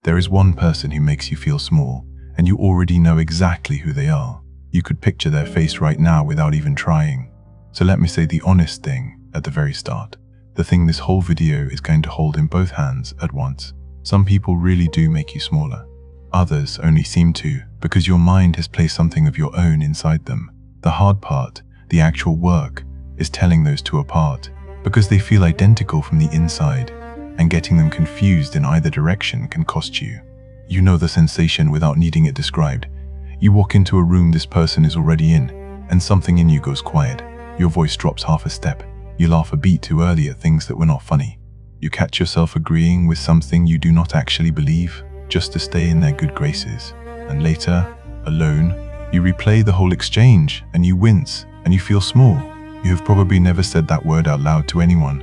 There is one person who makes you feel small, and you already know exactly who they are. You could picture their face right now without even trying. So let me say the honest thing at the very start. The thing this whole video is going to hold in both hands at once. Some people really do make you smaller. Others only seem to, because your mind has placed something of your own inside them. The hard part, the actual work, is telling those two apart, because they feel identical from the inside, and getting them confused in either direction can cost you. You know the sensation without needing it described. You walk into a room this person is already in, and something in you goes quiet. Your voice drops half a step. You laugh a beat too early at things that were not funny. You catch yourself agreeing with something you do not actually believe, just to stay in their good graces. And later, alone, you replay the whole exchange, and you wince, and you feel small. You have probably never said that word out loud to anyone.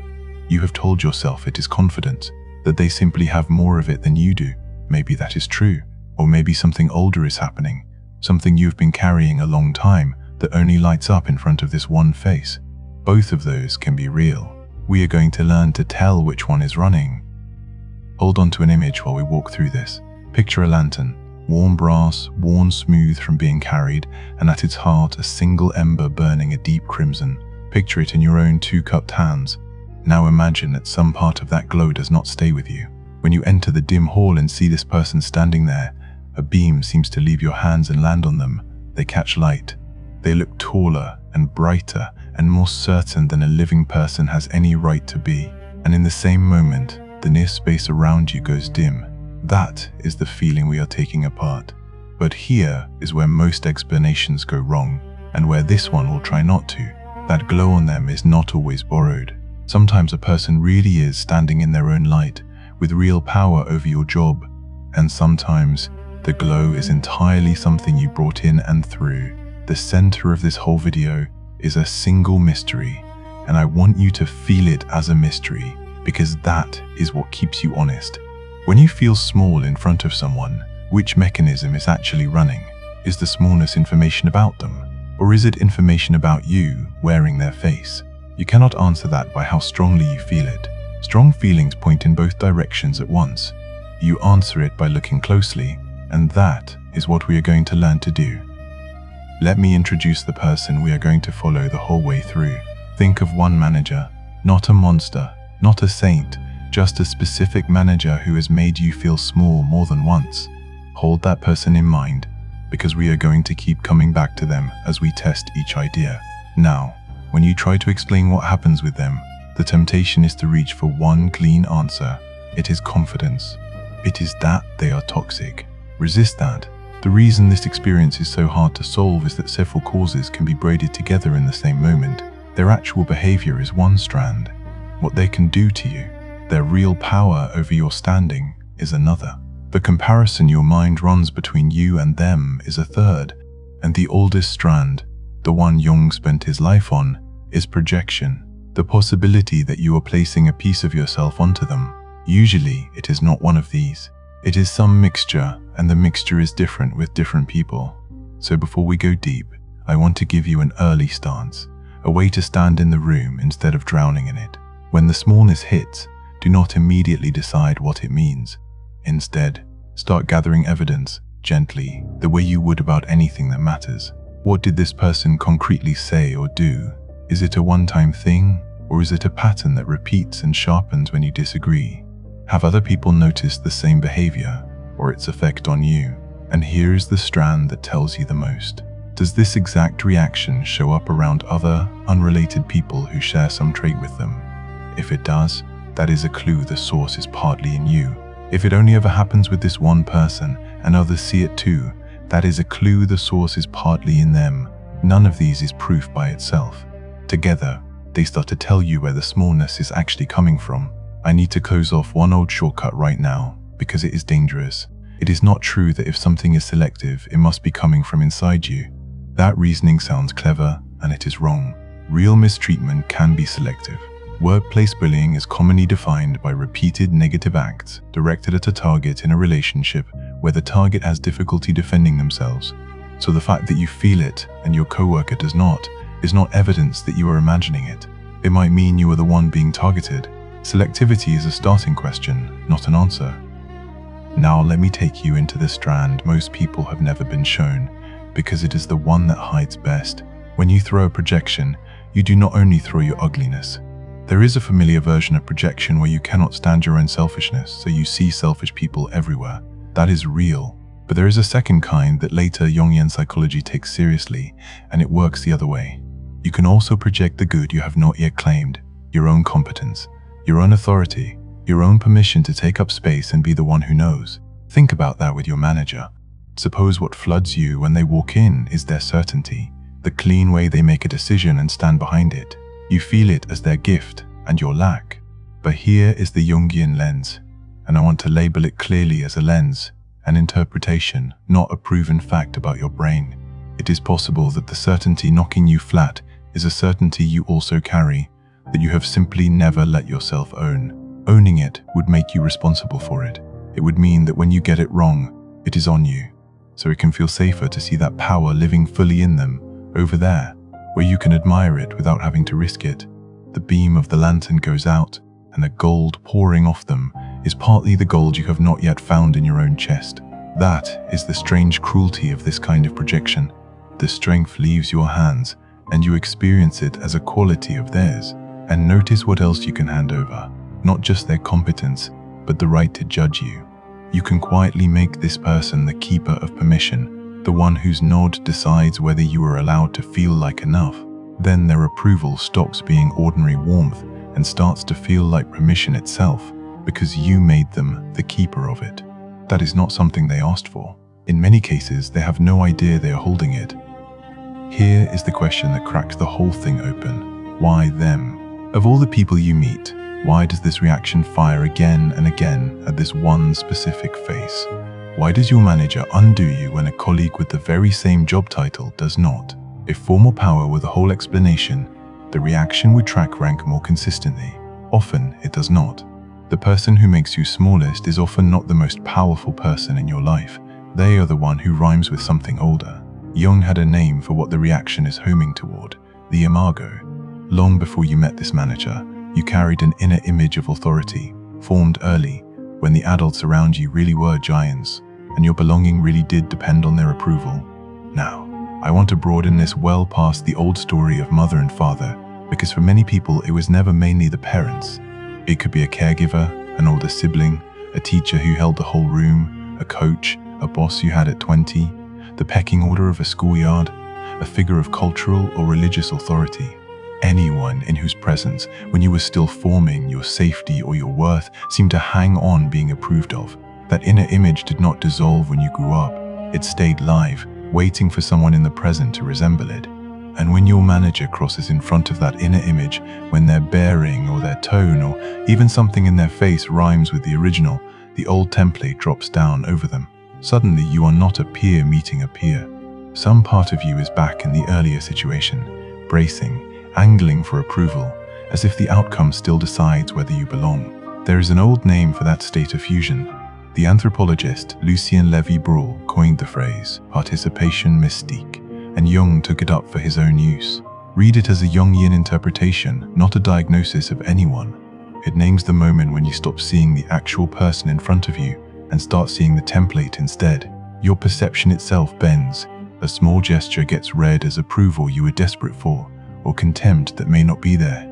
You have told yourself it is confidence, that they simply have more of it than you do. Maybe that is true, or maybe something older is happening, something you've been carrying a long time that only lights up in front of this one face. Both of those can be real. We are going to learn to tell which one is running. Hold on to an image while we walk through this. Picture a lantern, warm brass, worn smooth from being carried, and at its heart a single ember burning a deep crimson. Picture it in your own two-cupped hands. Now imagine that some part of that glow does not stay with you. When you enter the dim hall and see this person standing there, a beam seems to leave your hands and land on them. They catch light. They look taller and brighter and more certain than a living person has any right to be. And in the same moment, the near space around you goes dim. That is the feeling we are taking apart. But here is where most explanations go wrong, and where this one will try not to. That glow on them is not always borrowed. Sometimes a person really is standing in their own light, with real power over your job. And sometimes, the glow is entirely something you brought in and through. The center of this whole video is a single mystery, and I want you to feel it as a mystery, because that is what keeps you honest. When you feel small in front of someone, which mechanism is actually running? Is the smallness information about them? Or is it information about you wearing their face? You cannot answer that by how strongly you feel it. Strong feelings point in both directions at once. You answer it by looking closely, and that is what we are going to learn to do. Let me introduce the person we are going to follow the whole way through. Think of one manager, not a monster, not a saint, just a specific manager who has made you feel small more than once. Hold that person in mind, because we are going to keep coming back to them as we test each idea. Now, when you try to explain what happens with them, the temptation is to reach for one clean answer. It is confidence. It is that they are toxic. Resist that. The reason this experience is so hard to solve is that several causes can be braided together in the same moment. Their actual behavior is one strand. What they can do to you, their real power over your standing, is another. The comparison your mind runs between you and them is a third. And the oldest strand, the one Jung spent his life on, is projection. The possibility that you are placing a piece of yourself onto them. Usually, it is not one of these. It is some mixture, and the mixture is different with different people. So before we go deep, I want to give you an early stance, a way to stand in the room instead of drowning in it. When the smallness hits, do not immediately decide what it means. Instead, start gathering evidence, gently, the way you would about anything that matters. What did this person concretely say or do? Is it a one-time thing, or is it a pattern that repeats and sharpens when you disagree? Have other people noticed the same behavior, or its effect on you? And here is the strand that tells you the most. Does this exact reaction show up around other, unrelated people who share some trait with them? If it does, that is a clue the source is partly in you. If it only ever happens with this one person, and others see it too, that is a clue the source is partly in them. None of these is proof by itself. Together, they start to tell you where the smallness is actually coming from. I need to close off one old shortcut right now, because it is dangerous. It is not true that if something is selective, it must be coming from inside you. That reasoning sounds clever, and it is wrong. Real mistreatment can be selective. Workplace bullying is commonly defined by repeated negative acts directed at a target in a relationship where the target has difficulty defending themselves. So the fact that you feel it and your coworker does not is not evidence that you are imagining it. It might mean you are the one being targeted. Selectivity is a starting question, not an answer. Now let me take you into the strand most people have never been shown, because it is the one that hides best. When you throw a projection, you do not only throw your ugliness. There is a familiar version of projection where you cannot stand your own selfishness, so you see selfish people everywhere. That is real. But there is a second kind that later Jungian psychology takes seriously, and it works the other way. You can also project the good you have not yet claimed, your own competence, your own authority, your own permission to take up space and be the one who knows. Think about that with your manager. Suppose what floods you when they walk in is their certainty, the clean way they make a decision and stand behind it. You feel it as their gift and your lack. But here is the Jungian lens, and I want to label it clearly as a lens, an interpretation, not a proven fact about your brain. It is possible that the certainty knocking you flat is a certainty you also carry, that you have simply never let yourself own. Owning it would make you responsible for it. It would mean that when you get it wrong, it is on you. So it can feel safer to see that power living fully in them, over there, where you can admire it without having to risk it. The beam of the lantern goes out, and the gold pouring off them is partly the gold you have not yet found in your own chest. That is the strange cruelty of this kind of projection. The strength leaves your hands, and you experience it as a quality of theirs. And notice what else you can hand over. Not just their competence, but the right to judge you. You can quietly make this person the keeper of permission, the one whose nod decides whether you are allowed to feel like enough. Then their approval stops being ordinary warmth and starts to feel like permission itself, because you made them the keeper of it. That is not something they asked for. In many cases, they have no idea they are holding it. Here is the question that cracks the whole thing open. Why them? Of all the people you meet, why does this reaction fire again and again at this one specific face? Why does your manager undo you when a colleague with the very same job title does not? If formal power were the whole explanation, the reaction would track rank more consistently. Often, it does not. The person who makes you smallest is often not the most powerful person in your life. They are the one who rhymes with something older. Jung had a name for what the reaction is homing toward, the imago. Long before you met this manager, you carried an inner image of authority, formed early, when the adults around you really were giants, and your belonging really did depend on their approval. Now, I want to broaden this well past the old story of mother and father, because for many people it was never mainly the parents. It could be a caregiver, an older sibling, a teacher who held the whole room, a coach, a boss you had at 20, the pecking order of a schoolyard, a figure of cultural or religious authority. Anyone in whose presence, when you were still forming, your safety or your worth seemed to hang on being approved of. That inner image did not dissolve when you grew up. It stayed live, waiting for someone in the present to resemble it. And when your manager crosses in front of that inner image, when their bearing or their tone or even something in their face rhymes with the original, the old template drops down over them. Suddenly you are not a peer meeting a peer. Some part of you is back in the earlier situation, bracing, angling for approval, as if the outcome still decides whether you belong. There is an old name for that state of fusion. The anthropologist Lucien Levy-Bruhl coined the phrase participation mystique, and Jung took it up for his own use. Read it as a Jungian interpretation, not a diagnosis of anyone. It names the moment when you stop seeing the actual person in front of you and start seeing the template instead. Your perception itself bends. A small gesture gets read as approval you were desperate for, or contempt that may not be there.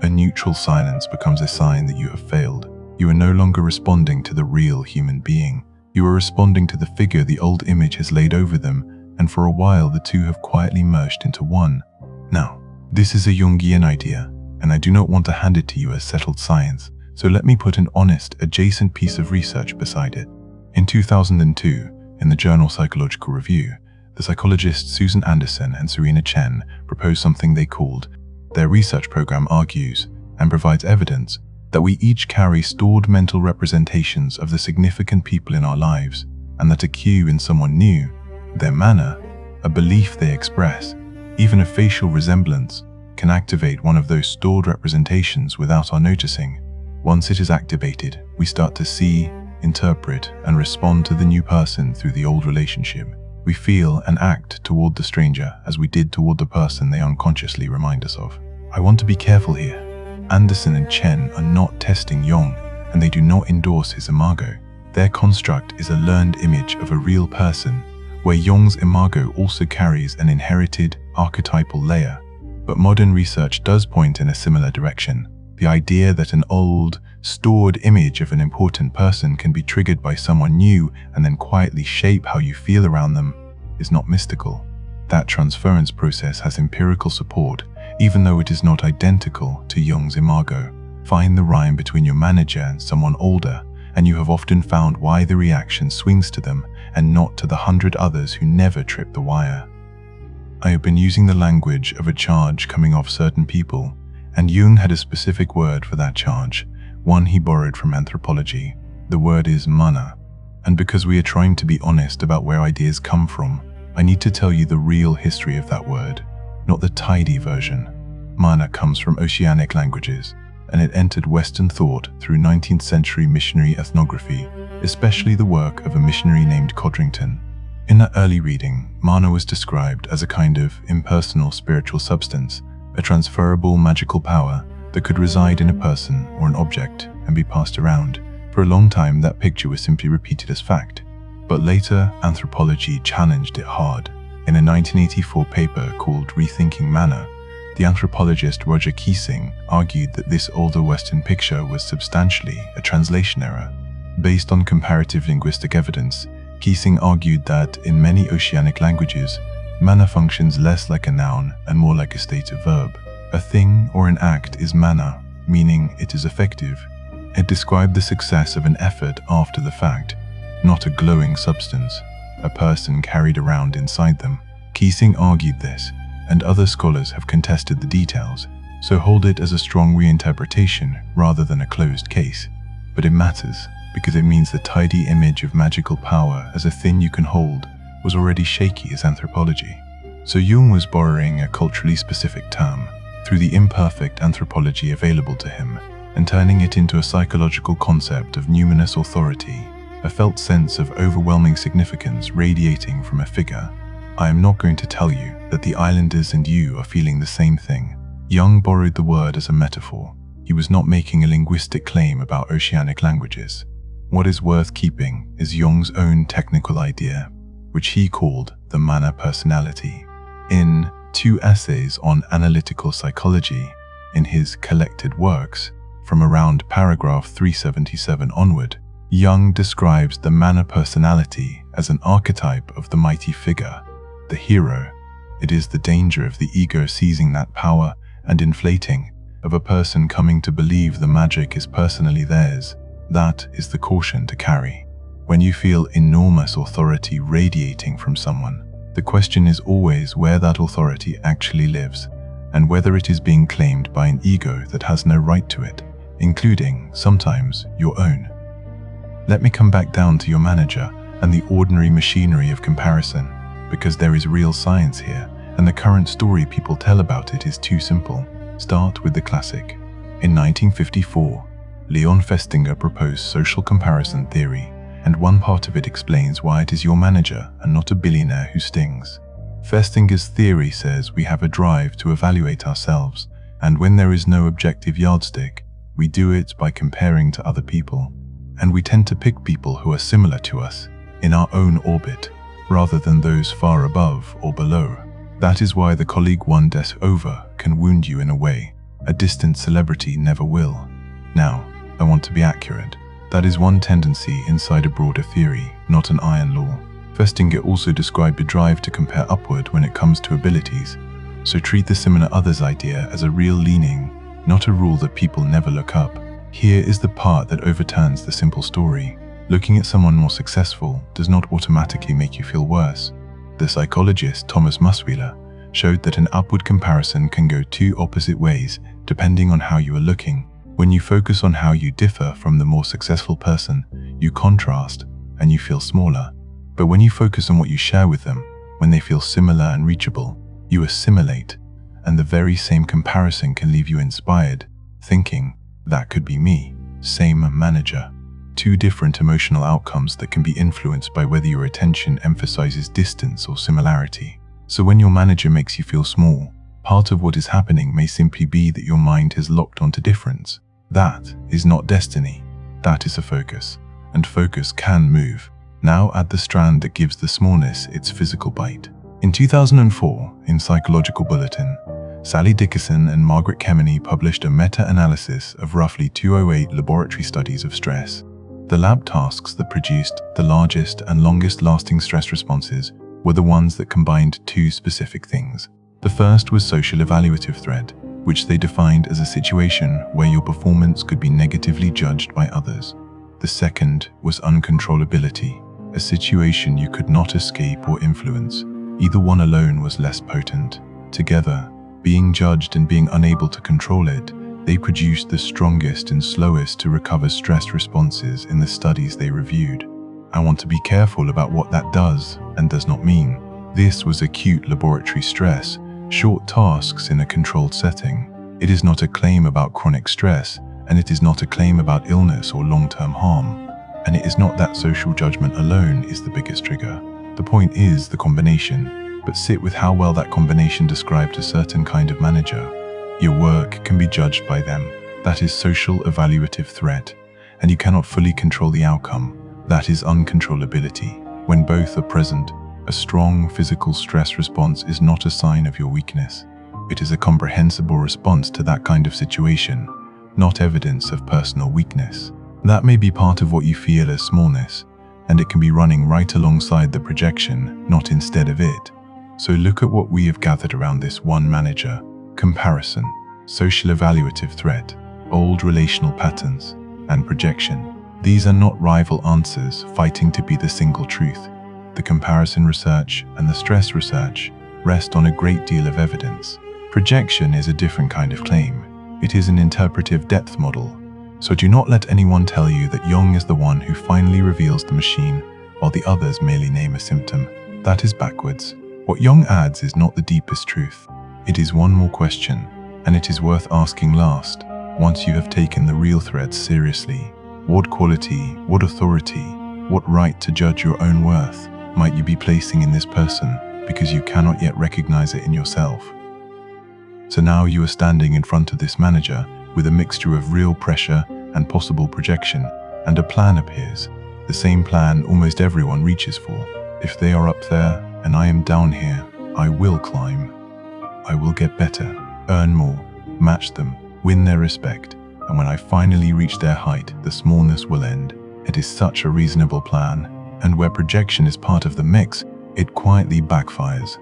A neutral silence becomes a sign that you have failed. You are no longer responding to the real human being. You are responding to the figure the old image has laid over them, and for a while the two have quietly merged into one. Now, this is a Jungian idea, and I do not want to hand it to you as settled science, so let me put an honest, adjacent piece of research beside it. In 2002, in the journal Psychological Review, the psychologists Susan Anderson and Serena Chen proposed something they called, their research program argues, and provides evidence, that we each carry stored mental representations of the significant people in our lives, and that a cue in someone new, their manner, a belief they express, even a facial resemblance, can activate one of those stored representations without our noticing. Once it is activated, we start to see, interpret, and respond to the new person through the old relationship. We feel and act toward the stranger as we did toward the person they unconsciously remind us of. I want to be careful here. Anderson and Chen are not testing Jung, and they do not endorse his imago. Their construct is a learned image of a real person, where Jung's imago also carries an inherited, archetypal layer. But modern research does point in a similar direction. The idea that an old, stored image of an important person can be triggered by someone new and then quietly shape how you feel around them is not mystical. That transference process has empirical support, even though it is not identical to Jung's imago. Find the rhyme between your manager and someone older, and you have often found why the reaction swings to them and not to the 100 others who never trip the wire. I have been using the language of a charge coming off certain people, and Jung had a specific word for that charge, one he borrowed from anthropology. The word is mana. And because we are trying to be honest about where ideas come from, I need to tell you the real history of that word, not the tidy version. Mana comes from oceanic languages, and it entered Western thought through 19th century missionary ethnography, especially the work of a missionary named Codrington. In that early reading, mana was described as a kind of impersonal spiritual substance, a transferable magical power that could reside in a person or an object and be passed around. For a long time, that picture was simply repeated as fact. But later, anthropology challenged it hard. In a 1984 paper called Rethinking Mana, the anthropologist Roger Keesing argued that this older Western picture was substantially a translation error. Based on comparative linguistic evidence, Keesing argued that in many oceanic languages, mana functions less like a noun and more like a stative verb. A thing or an act is mana, meaning it is effective. It described the success of an effort after the fact, not a glowing substance, a person carried around inside them. Keesing argued this, and other scholars have contested the details, so hold it as a strong reinterpretation rather than a closed case. But it matters, because it means the tidy image of magical power as a thing you can hold was already shaky as anthropology. So Jung was borrowing a culturally specific term through the imperfect anthropology available to him and turning it into a psychological concept of numinous authority, a felt sense of overwhelming significance radiating from a figure. I am not going to tell you that the islanders and you are feeling the same thing. Jung borrowed the word as a metaphor. He was not making a linguistic claim about oceanic languages. What is worth keeping is Jung's own technical idea, which he called the mana personality. In 2 essays on analytical psychology, in his collected works, from around paragraph 377 onward, Jung describes the mana personality as an archetype of the mighty figure, the hero. It is the danger of the ego seizing that power and inflating, of a person coming to believe the magic is personally theirs. That is the caution to carry. When you feel enormous authority radiating from someone, the question is always where that authority actually lives, and whether it is being claimed by an ego that has no right to it, including, sometimes, your own. Let me come back down to your manager and the ordinary machinery of comparison, because there is real science here, and the current story people tell about it is too simple. Start with the classic. In 1954, Leon Festinger proposed social comparison theory, and one part of it explains why it is your manager and not a billionaire who stings. Festinger's theory says we have a drive to evaluate ourselves, and when there is no objective yardstick, we do it by comparing to other people. And we tend to pick people who are similar to us, in our own orbit, rather than those far above or below. That is why the colleague one desk over can wound you in a way a distant celebrity never will. Now, I want to be accurate. That is one tendency inside a broader theory, not an iron law. Festinger also described a drive to compare upward when it comes to abilities, so treat the similar others idea as a real leaning, not a rule that people never look up. Here is the part that overturns the simple story. Looking at someone more successful does not automatically make you feel worse. The psychologist Thomas Musweiler showed that an upward comparison can go 2 opposite ways depending on how you are looking. When you focus on how you differ from the more successful person, you contrast and you feel smaller. But when you focus on what you share with them, when they feel similar and reachable, you assimilate, and the very same comparison can leave you inspired, thinking, that could be me, same manager. 2 different emotional outcomes that can be influenced by whether your attention emphasizes distance or similarity. So when your manager makes you feel small, part of what is happening may simply be that your mind has locked onto difference. That is not destiny, that is a focus. and focus can move. Now add the strand that gives the smallness its physical bite. In 2004, in Psychological Bulletin, Sally Dickerson and Margaret Kemeny published a meta-analysis of roughly 208 laboratory studies of stress. The lab tasks that produced the largest and longest-lasting stress responses were the ones that combined two specific things. The first was social evaluative threat, which they defined as a situation where your performance could be negatively judged by others. The second was uncontrollability, a situation you could not escape or influence. Either one alone was less potent. Together, being judged and being unable to control it, they produced the strongest and slowest to recover stress responses in the studies they reviewed. I want to be careful about what that does and does not mean. This was acute laboratory stress, short tasks in a controlled setting. It is not a claim about chronic stress, and it is not a claim about illness or long-term harm. And it is not that social judgment alone is the biggest trigger. The point is the combination, but sit with how well that combination described a certain kind of manager. Your work can be judged by them. That is social evaluative threat, and you cannot fully control the outcome. That is uncontrollability. When both are present, a strong physical stress response is not a sign of your weakness. It is a comprehensible response to that kind of situation, not evidence of personal weakness. That may be part of what you feel as smallness, and it can be running right alongside the projection, not instead of it. So look at what we have gathered around this one manager: comparison, social evaluative threat, old relational patterns, and projection. These are not rival answers fighting to be the single truth. The comparison research and the stress research rest on a great deal of evidence. Projection is a different kind of claim. It is an interpretive depth model. So do not let anyone tell you that Jung is the one who finally reveals the machine, while the others merely name a symptom. That is backwards. What Jung adds is not the deepest truth. It is one more question, and it is worth asking last, once you have taken the real threats seriously. What quality, what authority, what right to judge your own worth might you be placing in this person because you cannot yet recognize it in yourself? So now you are standing in front of this manager with a mixture of real pressure and possible projection, and a plan appears. The same plan almost everyone reaches for. If they are up there and I am down here, I will climb. I will get better, earn more, match them, win their respect, and when I finally reach their height, the smallness will end. It is such a reasonable plan, and where projection is part of the mix, it quietly backfires.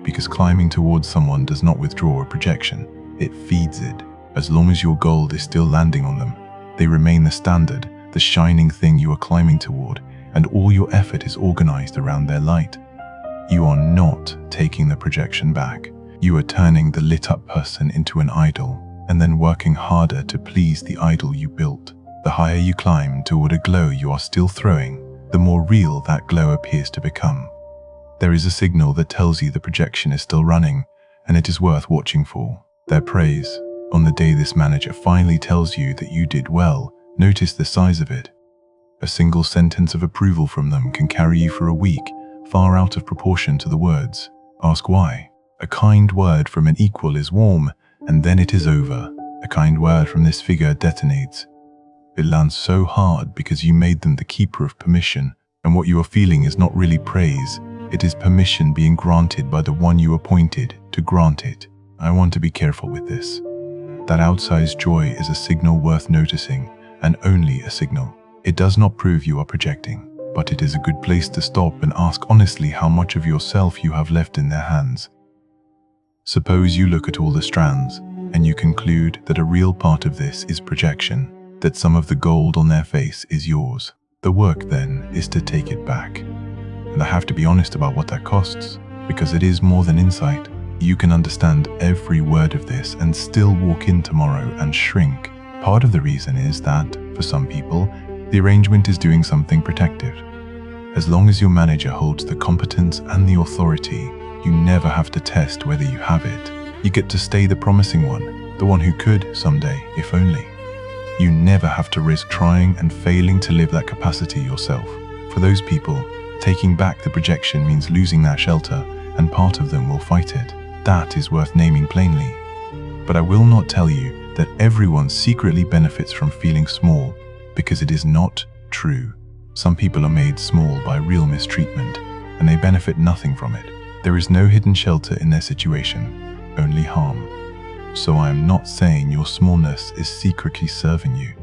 Because climbing towards someone does not withdraw a projection, it feeds it. As long as your goal is still landing on them, they remain the standard, the shining thing you are climbing toward, and all your effort is organized around their light. You are not taking the projection back. You are turning the lit-up person into an idol, and then working harder to please the idol you built. The higher you climb toward a glow you are still throwing, the more real that glow appears to become. There is a signal that tells you the projection is still running, and it is worth watching for. Their praise. On the day this manager finally tells you that you did well, notice the size of it. A single sentence of approval from them can carry you for a week, far out of proportion to the words. Ask why. A kind word from an equal is warm, and then it is over. A kind word from this figure detonates. It lands so hard because you made them the keeper of permission, and what you are feeling is not really praise. It is permission being granted by the one you appointed to grant it. I want to be careful with this. That outsized joy is a signal worth noticing, and only a signal. It does not prove you are projecting, but it is a good place to stop and ask honestly how much of yourself you have left in their hands. Suppose you look at all the strands, and you conclude that a real part of this is projection, that some of the gold on their face is yours. The work then is to take it back. And I have to be honest about what that costs, because it is more than insight. You can understand every word of this and still walk in tomorrow and shrink. Part of the reason is that, for some people, the arrangement is doing something protective. As long as your manager holds the competence and the authority, you never have to test whether you have it. You get to stay the promising one, the one who could someday, if only. You never have to risk trying and failing to live that capacity yourself. For those people, taking back the projection means losing that shelter, and part of them will fight it. That is worth naming plainly. But I will not tell you that everyone secretly benefits from feeling small, because it is not true. Some people are made small by real mistreatment, and they benefit nothing from it. There is no hidden shelter in their situation, only harm. So I am not saying your smallness is secretly serving you.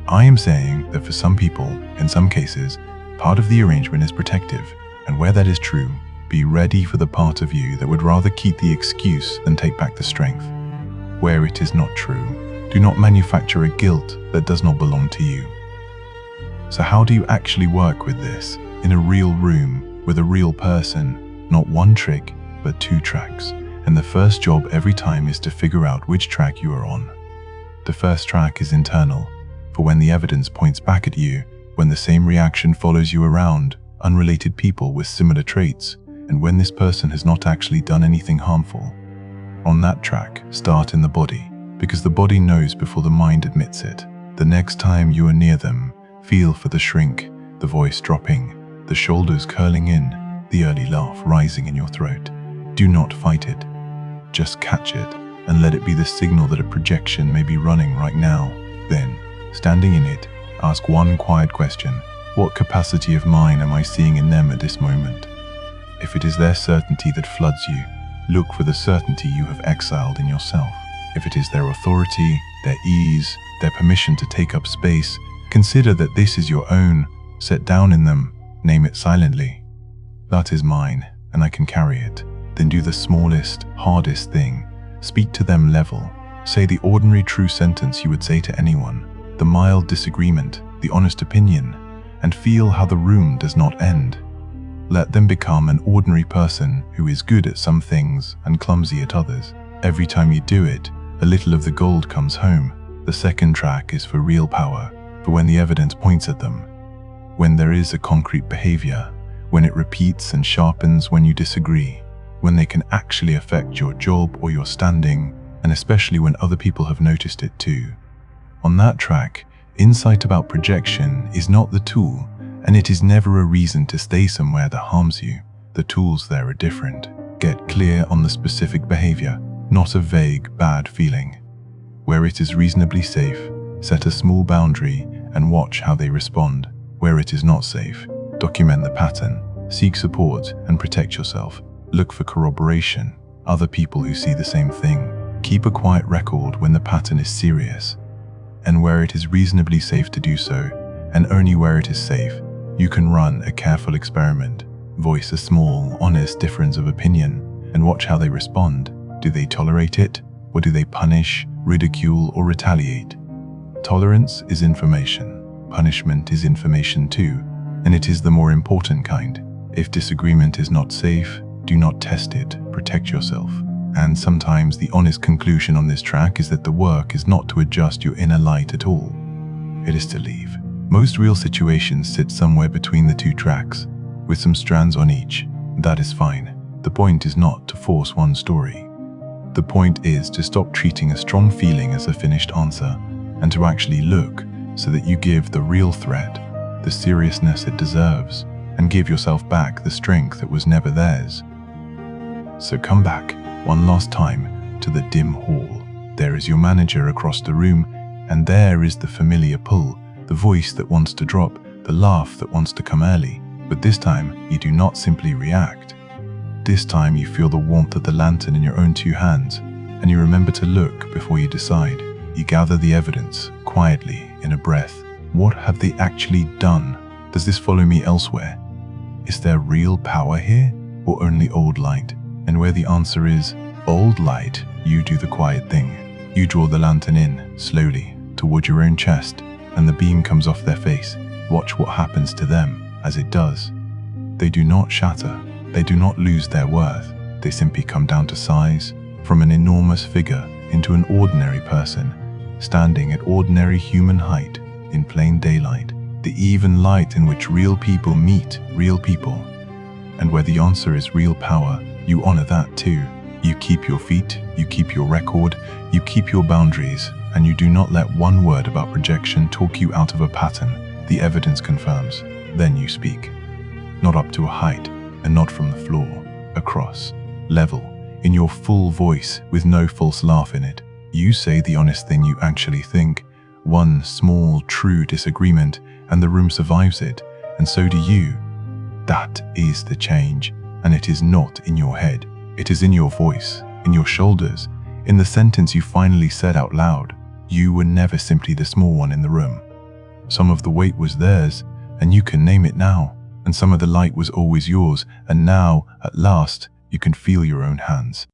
I am saying that for some people, in some cases, part of the arrangement is protective, and where that is true, be ready for the part of you that would rather keep the excuse than take back the strength. Where it is not true, do not manufacture a guilt that does not belong to you. So how do you actually work with this in a real room with a real person? Not one trick, but 2 tracks. And the first job every time is to figure out which track you are on. The first track is internal, for when the evidence points back at you, when the same reaction follows you around, unrelated people with similar traits, and when this person has not actually done anything harmful. On that track, start in the body, because the body knows before the mind admits it. The next time you are near them, feel for the shrink, the voice dropping, the shoulders curling in, the early laugh rising in your throat. Do not fight it. Just catch it and let it be the signal that a projection may be running right now. Then, standing in it, ask one quiet question. What capacity of mine am I seeing in them at this moment? If it is their certainty that floods you, look for the certainty you have exiled in yourself. If it is their authority, their ease, their permission to take up space, consider that this is your own. Set down in them, name it silently. That is mine, and I can carry it. Then do the smallest, hardest thing. Speak to them level. Say the ordinary true sentence you would say to anyone, the mild disagreement, the honest opinion, and feel how the room does not end. Let them become an ordinary person who is good at some things and clumsy at others. Every time you do it, a little of the gold comes home. The second track is for real power, for when the evidence points at them. When there is a concrete behaviour, when it repeats and sharpens when you disagree, when they can actually affect your job or your standing, and especially when other people have noticed it too. On that track, insight about projection is not the tool, and it is never a reason to stay somewhere that harms you. The tools there are different. Get clear on the specific behavior, not a vague, bad feeling. Where it is reasonably safe, set a small boundary and watch how they respond. Where it is not safe, document the pattern, seek support and protect yourself. Look for corroboration, other people who see the same thing. Keep a quiet record when the pattern is serious. And where it is reasonably safe to do so, and only where it is safe, you can run a careful experiment. Voice a small, honest difference of opinion, and watch how they respond. Do they tolerate it, or do they punish, ridicule, or retaliate? Tolerance is information. Punishment is information too, and it is the more important kind. If disagreement is not safe, do not test it, protect yourself. And sometimes the honest conclusion on this track is that the work is not to adjust your inner light at all. It is to leave. Most real situations sit somewhere between the 2 tracks, with some strands on each. That is fine. The point is not to force one story. The point is to stop treating a strong feeling as a finished answer, and to actually look so that you give the real threat the seriousness it deserves, and give yourself back the strength that was never theirs. So come back, one last time, to the dim hall. There is your manager across the room, and there is the familiar pull, the voice that wants to drop, the laugh that wants to come early. But this time, you do not simply react. This time you feel the warmth of the lantern in your own 2 hands, and you remember to look before you decide. You gather the evidence, quietly, in a breath. What have they actually done? Does this follow me elsewhere? Is there real power here, or only old light? And where the answer is old light, you do the quiet thing. You draw the lantern in, slowly, toward your own chest, and the beam comes off their face. Watch what happens to them as it does. They do not shatter. They do not lose their worth. They simply come down to size, from an enormous figure into an ordinary person, standing at ordinary human height, in plain daylight, the even light in which real people meet real people. And where the answer is real power, you honor that too. You keep your feet, you keep your record, you keep your boundaries, and you do not let one word about projection talk you out of a pattern the evidence confirms. Then you speak. Not up to a height, and not from the floor, across, level, in your full voice with no false laugh in it. You say the honest thing you actually think. One small, true disagreement, and the room survives it, and so do you. That is the change, and it is not in your head. It is in your voice, in your shoulders, in the sentence you finally said out loud. You were never simply the small one in the room. Some of the weight was theirs, and you can name it now, and some of the light was always yours, and now, at last, you can feel your own hands.